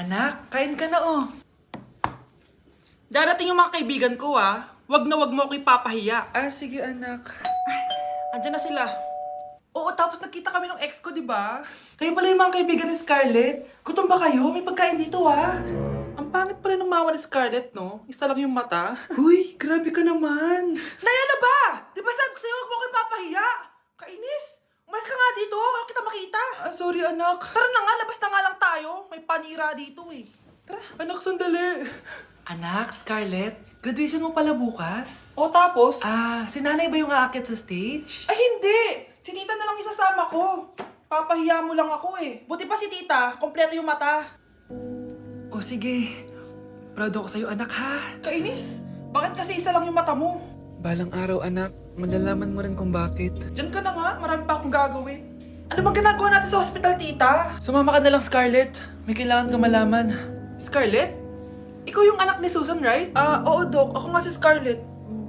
Anak, kain ka na oh. Darating yung mga kaibigan ko ah. Wag na wag mo ako ipapahiya. Ah, sige anak. Ay, andyan na sila. Oo, tapos nakita kami ng ex ko, di ba? Kayo pala yung mga kaibigan ni Scarlett. Gutom ba kayo? May pagkain dito ah. Ang pangit pala ng mama ni Scarlett, no? Isa lang yung mata. Huy, grabe ka naman. Naya na ba? Di ba sabi ko sa'yo, wag mo ako ipapahiya? Kainis. Umalis ka nga dito, ako kita makita. Ah, sorry anak. Tara na nga, labas na nga lang tayo. May panira dito eh. Tara. Anak, sandali. Anak, Scarlett, graduation mo pala bukas? O tapos? Ah, si nanay ba yung aakyat sa stage? Ay hindi! Si tita na lang isasama ko. Papahiya mo lang ako eh. Buti pa si tita, kompleto yung mata. O sige, proud ako sa'yo anak ha. Kainis, bakit kasi isa lang yung mata mo? Balang araw anak, malalaman mo rin kung bakit. Diyan ka na nga, marami pa akong gagawin. Ano bang ginagawa natin sa hospital, tita? Sumama ka na lang, Scarlett. May kailangan ka malaman. Scarlett? Ikaw yung anak ni Susan, right? Oo, Doc. Ako nga si Scarlett.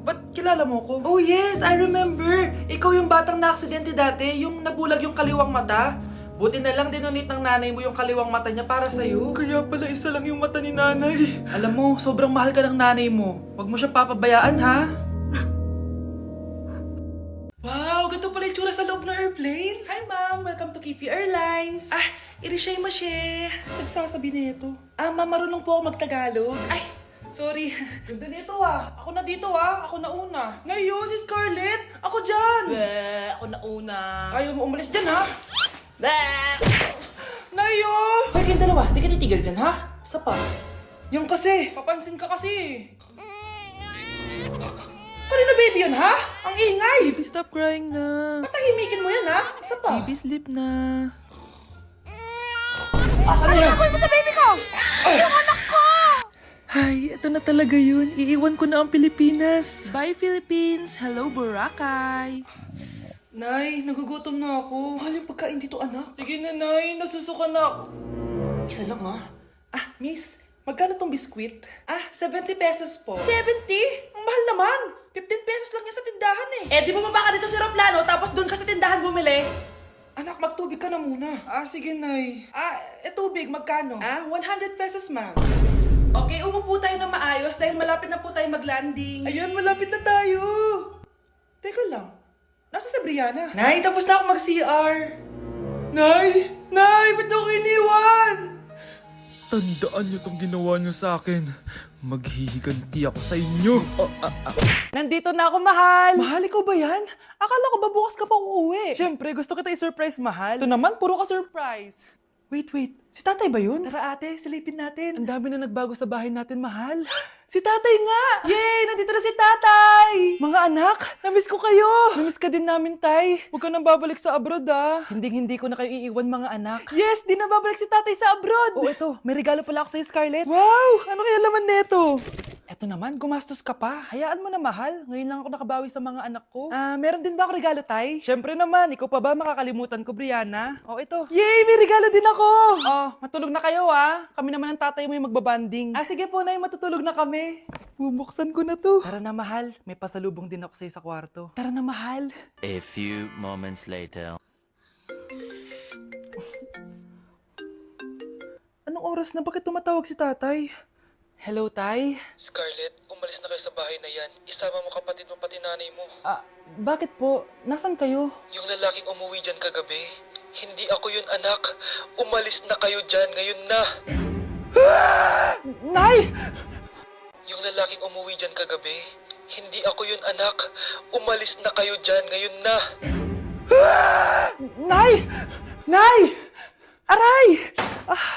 Ba't kilala mo ko? Oh, yes! I remember! Ikaw yung batang na-aksidente dati, yung nabulag yung kaliwang mata. Buti na lang dinonate ng nanay mo yung kaliwang mata niya para sa'yo. Kaya pala isa lang yung mata ni nanay. Alam mo, sobrang mahal ka ng nanay mo. Huwag mo siyang papabayaan, ha? Wow! Ganito pala yung tsura sa loob ng airplane. Hi, ma'am! Welcome to Kifi Airlines. Ah, irishay mashe. Nagsasabi nito. Ma'am, marunong po ako magtagalog. Ay, sorry. Ganda nito ah. Ako na dito ah. Ako na una. Ngayon, si Scarlett. Ako dyan. Ako na una. Ayaw mo umalis dyan ha. Nayo! Hoy, kayong dalawa. Di ka titigil dyan ha? Isa pa. Yung kasi. Papansin ka kasi. Kanina baby yun ha? Ang ingay. Baby, stop crying na. Patahimikin mo yan ha? Isa pa. Baby, sleep na. Asan na yan? Ano mo sa baby ko? Yung anak ko! Ay, ito na talaga yun. Iiwan ko na ang Pilipinas. Bye, Philippines. Hello, Boracay. Nay, nagugutom na ako. Mahal yung pagkain dito, anak. Sige na, Nay. Nasusuka na ako. Isa lang, ha? Miss, magkano tong biskwit? 70 pesos po. 70? Ang mahal naman. 15 pesos lang yan sa tindahan eh. Di bumaba ka dito sa aeroplano tapos doon ka sa tindahan bumili? Anak, magtubig ka na muna. Sige, Nay. Tubig, magkano? 100 pesos, ma'am. Okay, umupo tayo na maayos dahil malapit na po tayo mag-landing. Ayun, malapit na tayo. Teka lang. Nasa si Brianna? Nay, tapos na ako mag-CR. Nay! Nay! Ba't ako iniwan? Tandaan niyo tong ginawa niyo sa akin. Maghihiganti ako sa inyo. Nandito na ako, mahal. Mahal, ikaw ba yan? Akala ko ba bukas ka pa uuwi? Siyempre, gusto kita i-surprise, mahal. Ito naman, puro ka surprise. Wait. Si tatay ba yun? Tara ate, silipin natin. Ang dami na nagbago sa bahay natin, mahal. Si tatay nga! Yay! Nandito na si tatay! Mga anak, namiss ko kayo! Namiss ka din namin, tay. Huwag ka nang babalik sa abroad, Hindi ko na kayo iiwan, mga anak. Yes! Di na babalik si tatay sa abroad! Oh, ito. May regalo pala ako sa'yo, Scarlett. Wow! Ano kaya laman neto? Eto naman, gumastos ka pa. Hayaan mo na, mahal. Ngayon lang ako nakabawi sa mga anak ko. Meron din ba ako regalo, tay? Siyempre naman. Ikaw pa ba makakalimutan ko, Brianna? Oh, ito. Yay! May regalo din ako! Oh, matulog na kayo, Kami naman ang tatay mo yung magbabanding. Sige po, nay. Matutulog na kami. Bubuksan ko na to. Tara na, mahal. May pasalubong din ako sa'yo sa kwarto. Tara na, mahal. A few moments later. Anong oras na? Bakit tumatawag si tatay? Hello, tay? Scarlett, umalis na kayo sa bahay na yan. Isama mo kapatid mo pati nanay mo. Bakit po? Nasaan kayo? Yung lalaking umuwi dyan kagabi, hindi ako yun anak. Umalis na kayo dyan ngayon na. Nay! Yung lalaking umuwi dyan kagabi, hindi ako yun anak. Umalis na kayo dyan ngayon na. Nay! Nay! Aray!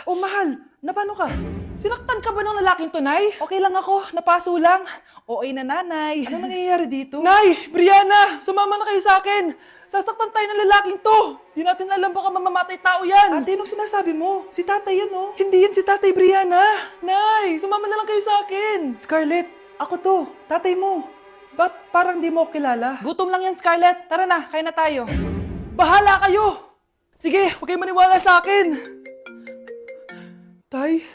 Mahal. Napano ka? Sinaktan ka ba ng lalaking to, Nay? Okay lang ako. Napaso lang. Okay na, nanay. Ano nangyayari dito? Nay! Brianna! Sumama na kayo sa akin! Sasaktan tayo ng lalaking to! Di natin alam baka mamamatay tao yan! Ate, anong sinasabi mo? Si tatay yan, oh. Hindi yan si tatay, Brianna! Nay! Sumama na lang kayo sa akin! Scarlett, ako to. Tatay mo. Ba't parang di mo ako kilala? Gutom lang yan, Scarlett. Tara na, kain na tayo. Bahala kayo! Sige, huwag kayo maniwala sa akin! Tay,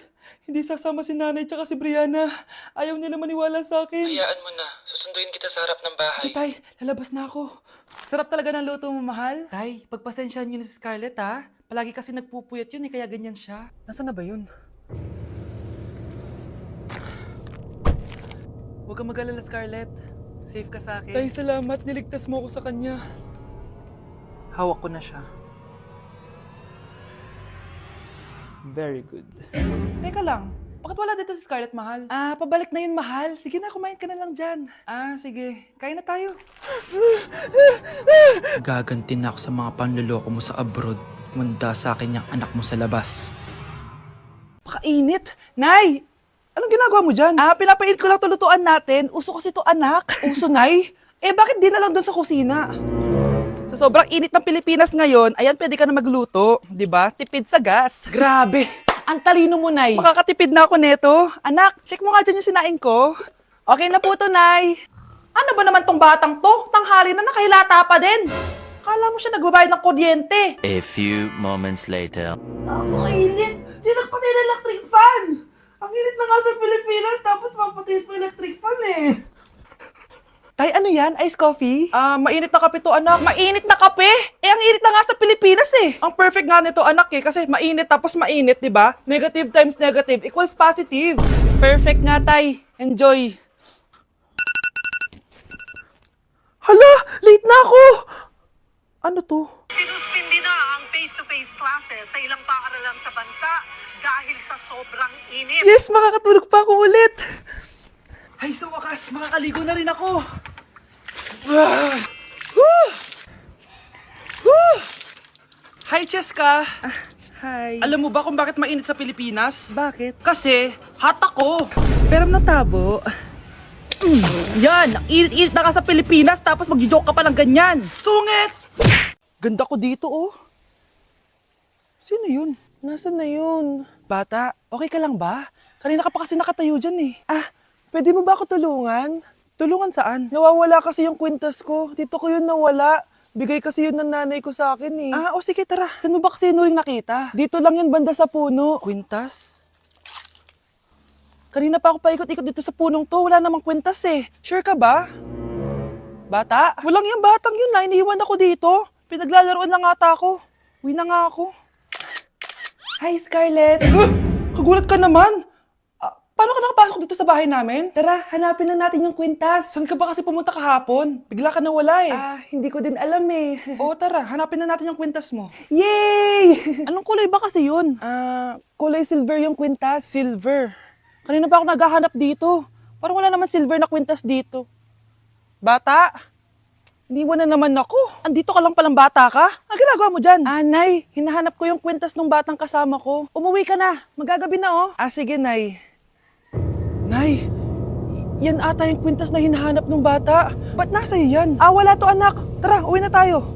hindi sasama si nanay tsaka si Brianna. Ayaw nila maniwala sa akin. Hayaan mo na. Susunduin kita sa harap ng bahay. Sige, tay, lalabas na ako. Sarap talaga ng luto mo, mahal. Tay, pagpasensyahan niyo na si Scarlett, Palagi kasi nagpupuyat yun, kaya ganyan siya. Nasaan na ba yun? Huwag kang mag-alala, Scarlett. Safe ka sa akin. Tay, salamat. Niligtas mo ako sa kanya. Hawak ko na siya. Very good. Teka lang. Bakit wala dito si Scarlett, mahal? Pabalik na yun, mahal. Sige na, kumain ka na lang dyan. Sige. Kain na tayo. Gaganti na ako sa mga panluloko mo sa abroad. Munda sa akin yung anak mo sa labas. Pakainit. Nay! Anong ginagawa mo dyan? Pinapainit ko lang to lutuan natin. Uso kasi to, anak. Uso, Nay? Bakit di na lang doon sa kusina? Sa sobrang init ng Pilipinas ngayon, ayan, pwede ka na magluto. Di ba? Tipid sa gas. Grabe! Ang talino mo, Nay. Makakatipid na ako neto. Anak, check mo nga dyan yung sinaing ko. Okay na po to, Nay. Ano ba naman tong batang to? Tanghali na nakahilata pa din. Akala mo siya nagbabayad ng kuryente. A few moments later. Napakainit! Sinagpatay na electric fan! Ang init na nga sa Pilipinas, tapos papatayin pa electric fan eh. Tay, ano yan? Ice coffee? Mainit na kape to, anak. Mainit na kape? Ang init na nga sa Pilipinas eh. Ang perfect nga nito, anak eh, kasi mainit tapos mainit, di ba? Negative times negative equals positive. Perfect nga, Tay. Enjoy. Hala! Late na ako! Ano to? Sinuspindi na ang face-to-face classes sa ilang paaralan sa bansa dahil sa sobrang init. Yes, makakatulog pa ako ulit. Ay, sa wakas, makakaligo na rin ako. Hi, Cheska. Hi. Alam mo ba kung bakit mainit sa Pilipinas? Bakit? Kasi, hot ako. Pero natabo. Yan, ang init-init na ka sa Pilipinas tapos mag-joke ka pa ng ganyan. Sungit! Ganda ko dito, oh. Sino yun? Nasaan na yun? Bata, okay ka lang ba? Kanina ka pa kasi nakatayo dyan eh. Pwede mo ba ako tulungan? Tulungan saan? Nawawala kasi yung kwintas ko. Dito ko yun nawala. Bigay kasi yun ng nanay ko sa akin eh. Sige, tara. Saan mo ba kasi yun uling nakita? Dito lang yun, banda sa puno. Kwintas? Kanina pa ako paikot-ikot dito sa punong to. Wala namang kwintas eh. Sure ka ba? Bata? Walang yung batang yun na. Iniwan ako dito. Pinaglalaroan lang ata ako. Uwi na nga ako. Hi, Scarlett. Kagulat ka naman. Paano ka nakapasok dito sa bahay namin? Tara, hanapin na natin yung kwintas. Saan ka ba kasi pumunta kahapon? Bigla ka nawala eh. Hindi ko din alam eh. Oo, tara, hanapin na natin yung kwintas mo. Yay! Anong kulay ba kasi yun? Kulay silver yung kwintas. Silver? Kanina pa ako naghahanap dito. Parang wala naman silver na kwintas dito. Bata? Iniwan na naman ako. Andito ka lang palang bata ka? Ang ginagawa mo dyan? Nay, hinahanap ko yung kwintas ng batang kasama ko. Umuwi ka na. Magagabi na oh. Sige, Nay. Nay, yan ata yung kwintas na hinahanap ng bata. Ba't nasa iyo yan? Wala to, anak. Tara, uwi na tayo.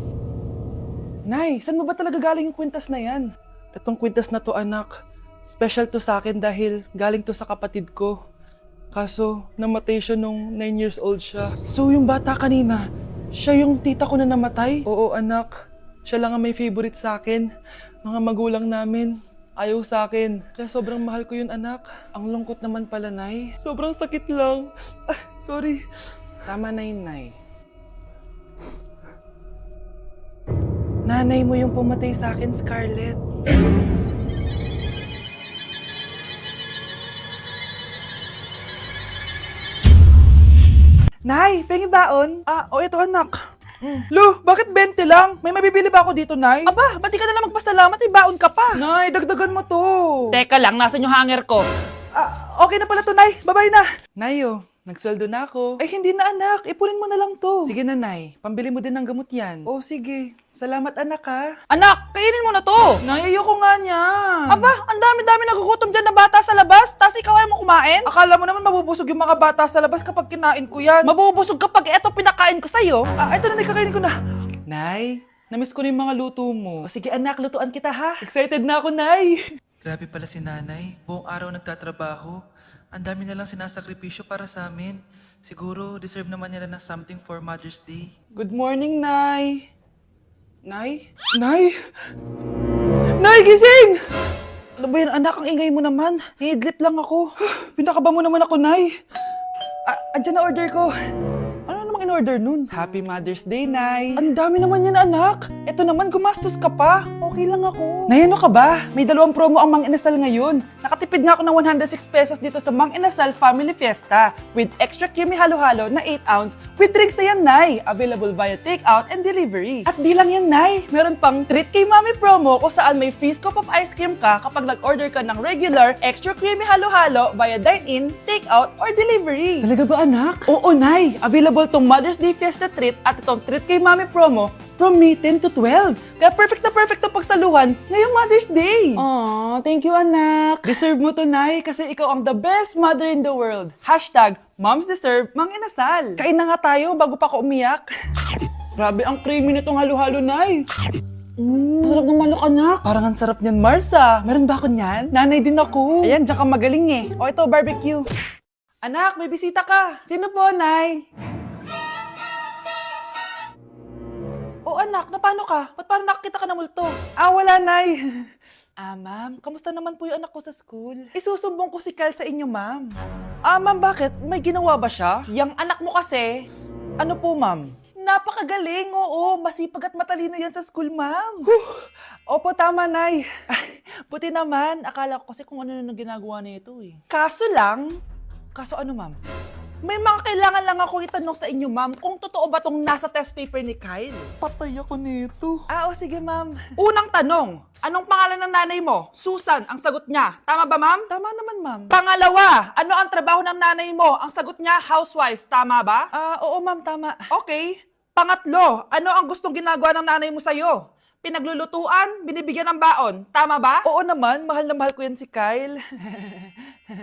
Nay, saan mo ba talaga galing yung kwintas na yan? Itong kwintas na to, anak, special to sa akin dahil galing to sa kapatid ko. Kaso, namatay siya nung 9 years old siya. So, yung bata kanina, siya yung tita ko na namatay? Oo, anak. Siya lang ang may favorite sa akin. Mga magulang namin. Ayaw sa akin. Kaya sobrang mahal ko yun, anak. Ang lungkot naman pala, Nay. Sobrang sakit lang. Sorry. Tama na yun, Nay. Nanay mo yung pumatay sa akin, Scarlett. Nay, pengi baon? Ito, anak. Lo, bakit 20 lang? May mabibili ba ako dito, Nay? Aba, ba't di ka na lang magpasalamat? May baon ka pa. Nay, dagdagan mo to. Teka lang, nasan yung hanger ko? Okay na pala to, Nay. Bye-bye na. Nay, nagsweldo na ako. Hindi na, anak. Ipunin mo na lang to. Sige na, Nay. Pambili mo din ng gamot yan. Sige. Salamat, anak, ha. Anak, kainin mo na to. Nay, ayoko nga niyan. Aba, ang dami-dami nagugutom dyan na bata sa labas. Tapos ikaw ay mo kumain? Akala mo naman mabubusog yung mga bata sa labas kapag kinain ko yan. Mabubusog kapag eto pinakain ko sa'yo. Ito na, kakainin ko na. Nay, namiss ko na yung mga luto mo. Sige, anak, lutuan kita, ha. Excited na ako, Nay. Grabe pala si nanay. Buong araw nagtatrabaho. Ang dami na lang sinasakripisyo para sa amin. Siguro, deserve naman nila ng something for Mother's Day. Good morning, Nay. Nay? Nay? Nay, gising! Ano ba yan, anak? Ang ingay mo naman. Hihidlip lang ako. Pinakaba mo naman ako, Nay. Andyan na order ko. Ano namang bang in-order nun? Happy Mother's Day, Nay. Ang dami naman yan, anak. Ito naman, gumastos ka pa. Okay lang ako. Nay, ano ka ba? May 2 promo ang Mang Inasal ngayon. Nakatipid nga ako ng 106 pesos dito sa Mang Inasal Family Fiesta with extra creamy halo-halo na 8 ounce with drinks na yan, Nay. Available via takeout and delivery. At di lang yan, Nay. Meron pang Treat Kay Mami promo kung saan may free scoop of ice cream ka kapag nag-order ka ng regular, extra creamy halo-halo via dine-in, takeout, or delivery. Talaga ba, anak? Oo, Nay. Available tong Mother's Day Fiesta Treat at itong Treat Kay Mami promo from May 10 to 12. Kaya perfect na pagsaluhan ngayong Mother's Day. Aww, thank you, anak. Deserve mo to, Nay, kasi ikaw ang the best mother in the world. Hashtag Moms Deserve Mang Inasal. Kain na nga tayo bago pa ako umiyak. Grabe ang creamy nitong halo-halo, Nay. Sarap ng manok, anak. Parang ang sarap niyan, Marsa. Meron ba ako niyan? Nanay din ako. Ayan, diyan ka magaling eh. O ito, barbecue. Anak, may bisita ka. Sino po, Nay? O anak, na paano ka? Ba't parang nakakita ka ng multo? Wala, Nay. Ma'am, kamusta naman po yung anak ko sa school? Isusumbong ko si Kyle sa inyo, ma'am. Ma'am, bakit? May ginawa ba siya? Yang anak mo kasi. Ano po, ma'am? Napakagaling, oo. Masipag at matalino yan sa school, ma'am. Opo, tama, Nay. Buti naman. Akala ko kasi kung ano na ginagawa nito eh. Kaso ano, ma'am? May mga kailangan lang ako itanong sa inyo, ma'am, kung totoo ba tong nasa test paper ni Kyle. Patay ako nito. O sige, ma'am. Unang tanong, anong pangalan ng nanay mo? Susan, ang sagot niya. Tama ba, ma'am? Tama naman, ma'am. Pangalawa, ano ang trabaho ng nanay mo? Ang sagot niya, housewife. Tama ba? Oo, ma'am, tama. Okay. Pangatlo, ano ang gustong ginagawa ng nanay mo sa'yo? Pinaglulutuan, binibigyan ng baon. Tama ba? Oo naman, mahal na mahal ko yan si Kyle.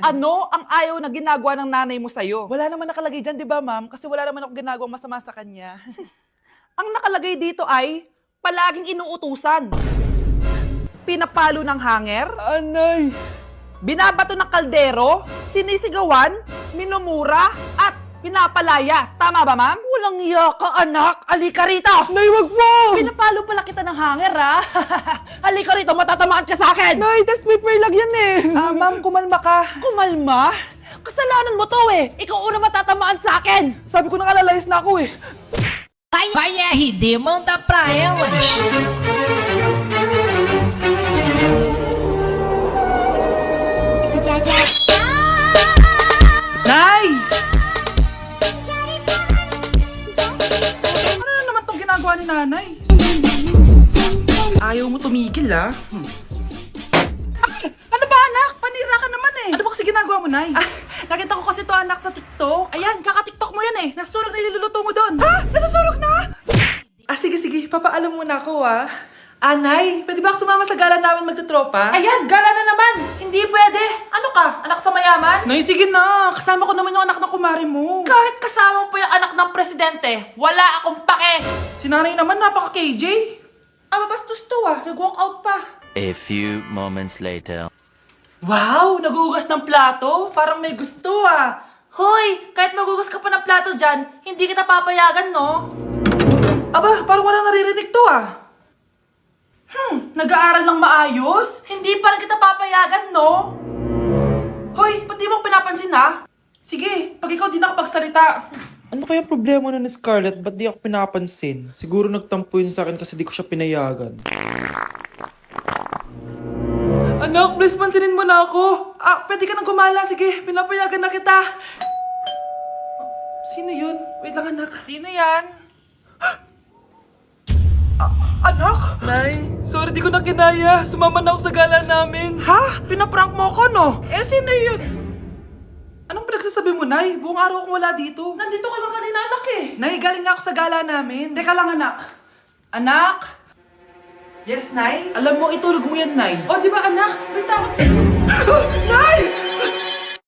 Ano ang ayaw na ginagawa ng nanay mo sa'yo? Wala naman nakalagay dyan, di ba, ma'am? Kasi wala naman ako ginagawang masama sa kanya. Ang nakalagay dito ay palaging inuutusan. Pinapalo ng hanger. Anay! Binabato ng kaldero, sinisigawan, minumura, at pinapalayas. Tama ba, ma'am? Walang iya ka, anak. Halika rito. Nay, wag mo. Pinapalo pala kita ng hanger, ha? Halika rito, matatamaan ka sa akin. Nay, test paper lang yan eh. Ma'am, kumalma ka. Kumalma? Kasalanan mo to eh. Ikaw una matatamaan sa akin. Sabi ko na kalalayas na ako eh. Vai RD, manda pra elas. Nay! Ano na naman tong ginagawa ni nanay? Ayaw mo tumigil, ah. Ay! Ano ba, anak? Panira ka naman eh. Ano ba kasi ginagawa mo, Nay? Nakita ko kasi to, anak, sa TikTok. Ayan, kaka-TikTok mo yan eh. Nasusunog na niluluto mo doon. Ha? Nasusunog na? Sige. Papaalam muna ako, ah. Nay, pwede ba ako sumama sa gala namin magtutropa? Ayan, gala na naman! Hindi pwede! Ano ka? Anak sa mayaman? Nay, sige na! Kasama ko naman yung anak ng kumari mo. Kahit kasama mo pa yung anak ng presidente, wala akong pake! Si nanay naman, napaka-KJ. Bastos to ah, nag-walk out pa. A few moments later. Wow, nagugas ng plato? Parang may gusto ah. Hoy, kahit magugas ka pa ng plato dyan, hindi kita papayagan, no? Parang walang naririnig to ah. Nag-aaral ng maayos? Hindi pa rin kita papayagan, no? Hoy, ba't di mo pinapansin, ha? Sige, pag ikaw di nakapagsalita. Ano kaya problema na ni Scarlett? Ba't di ako pinapansin? Siguro nagtampo yun sa akin kasi di ko siya pinayagan. Anak, please pansinin mo na ako. Pwede ka nang gumala. Sige, pinapayagan na kita. Sino yun? Wait lang, anak. Sino yan? Anak? Nay, sorry di ko na kinaya. Sumama na ako sa gala namin. Ha? Pinaprank mo ako, no? Sino yun? Anong pinagsasabi mo, Nay? Buong araw akong wala dito. Nandito ka lang kanina, anak eh. Nay, galing nga ako sa gala namin. Teka lang, anak. Anak? Yes, Nay? Alam mo, itulog mo yan, Nay. O, di ba, anak? May takot. Nay!